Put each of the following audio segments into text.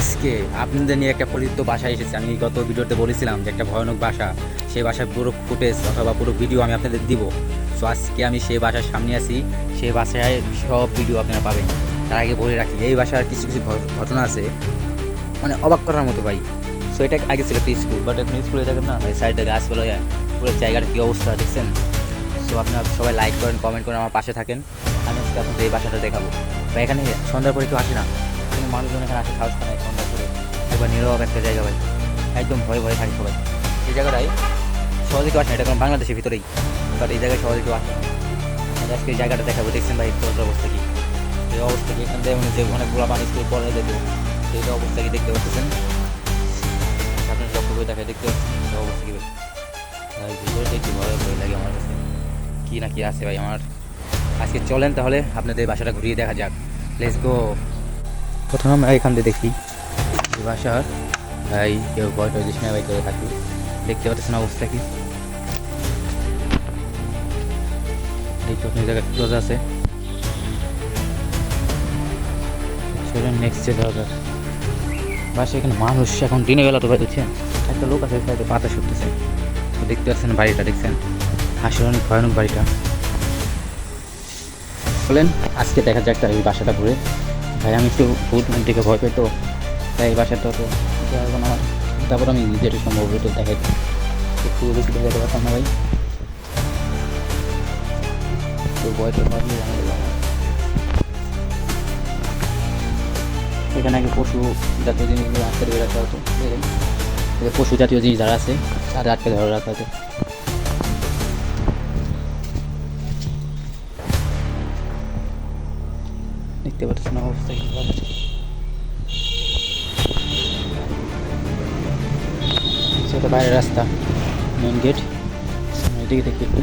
আজকে আপনাদের নিয়ে একটা পরিচিত বাসায় এসেছি। আমি গত ভিডিওতে বলেছিলাম যে একটা ভয়ানক বাসা, সেই বাসার পুরো ফুটেজ অথবা পুরো ভিডিও আমি আপনাদের দিব। সো আজকে আমি সেই বাসার সামনে আছি, সেই বাসায় সব ভিডিও আপনারা পাবেন। তার আগে বলে রাখি, এই বাসার কিছু কিছু ঘটনা আছে মানে অবাক করার মতো ভাই। সো এটা আগে ছিল একটা স্কুল, বাট এখন স্কুলে দেখেন না ভাই, সাইডে গাছগুলো, পুরো জায়গার কী অবস্থা দেখছেন। সো আপনারা সবাই লাইক করেন, কমেন্ট করেন, আমার পাশে থাকেন। আমি আজকে আপনাদের এই বাসাটা দেখাবো। বা এখানে সন্ধ্যার পরে কেউ আসে না, কোনো মানুষজন এখানে আসে সাহস পায় সন্ধ্যার পরে। একবার নীরব একটা জায়গা ভাই, একদম ভয়ে ভয়ে থাকে সবাই। এই জায়গাটায় সহজে কেউ আসে না, এটা কোনো বাংলাদেশের ভিতরেই, বাট এই জায়গায় সহজে কেউ আসে না। আজকে এই জায়গাটা দেখাবো। দেখছেন ভাই তোর অবস্থা কি, এই অবস্থা কি, এখান থেকে মনে হচ্ছে অনেকগুলো পানি স্কুল পরে দেবো, সেই অবস্থা কি দেখতে পাচ্ছেন। আপনার লক্ষ্য করে দেখায় দেখতে পাচ্ছেন এই অবস্থা কি ভাই। ভাই ভিতরে দেখি ভয় ভয় লাগে আমার কাছে, কি না কি আছে ভাই আমার। আজকে চলেন তাহলে আপনাদের বাসাটা ঘুরিয়ে দেখা যাক, লেটস গো। প্রথমে আমরা এখান থেকে দেখি এই বাসার ভাই কেউ ভয় টয় দিস না ভাই, কেউ থাকি দেখতে পাচ্ছেন অবস্থা কি। দেখতে আপনি জায়গায় ক্লোজ আছে, চলেন নেক্সট যে যাওয়া যাক। বাসা এখানে মানুষ এখন দিনে বেলা তো ভাই দেখছেন, একটা লোক আছে সাইডে পাতা শুকতেছে। তো দেখতে পাচ্ছেন বাড়িটা, দেখছেন আসলে অনেক ভয়ানক বাড়িটা। বলেন আজকে দেখা যাক তার এই বাসাটা ঘুরে। ভাই আমি একটু ভূত দেখে ভয় পাই, তো তাই এই বাসাটা তো এখন আমার, তারপর আমি যেটা সম্ভব তো দেখাই, একটু বেশি দেখাতে পারতাম না ভাই, তো ভয়টা পারলে এখানে আগে পশু জাতীয় জিনিসগুলো আটকে ধরে রাখা হতো। পশু জাতীয় জিনিস যারা আছে তাদের আটকে ধরে রাখা হতো। দেখতে পাচ্ছেন অবস্থা কি, সেটা বাইরের রাস্তা, মেন গেট, এদিকে দেখি একটু।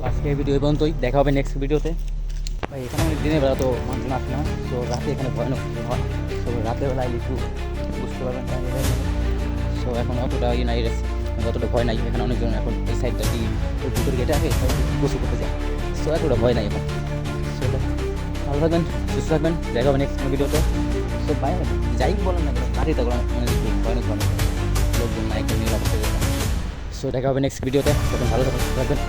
আজকে এই ভিডিও এই পর্যন্তই, দেখা হবে নেক্সট ভিডিওতে। ভাই এখানে অনেক দিনের বেলা তো মানুষজন আসে না, তো রাতে এখানে ভয়ানক কিছু হয়। তো রাতের বেলা একটু বুঝতে পারবেন। সো এখন অতটা ইয়ে নাই, অতটা ভয় নাই এখানে। অনেকজন এখন এই সাইডটা কি ওই ভিতরে গেটে আসে গোসল করতে যায়, সো এতটা ভয় নাই এখন। সো ভালো থাকবেন, সুস্থ থাকবেন, দেখা হবে নেক্সট ভিডিওতে। সো ভাই যাই বলেন না কেন, কাজই তো মানে ভয়ানক ভয়ানক লোকজন নাই, একদম নিরাপত্তা। সো দেখা হবে নেক্সট ভিডিওতে, তখন ভালো থাকবেন।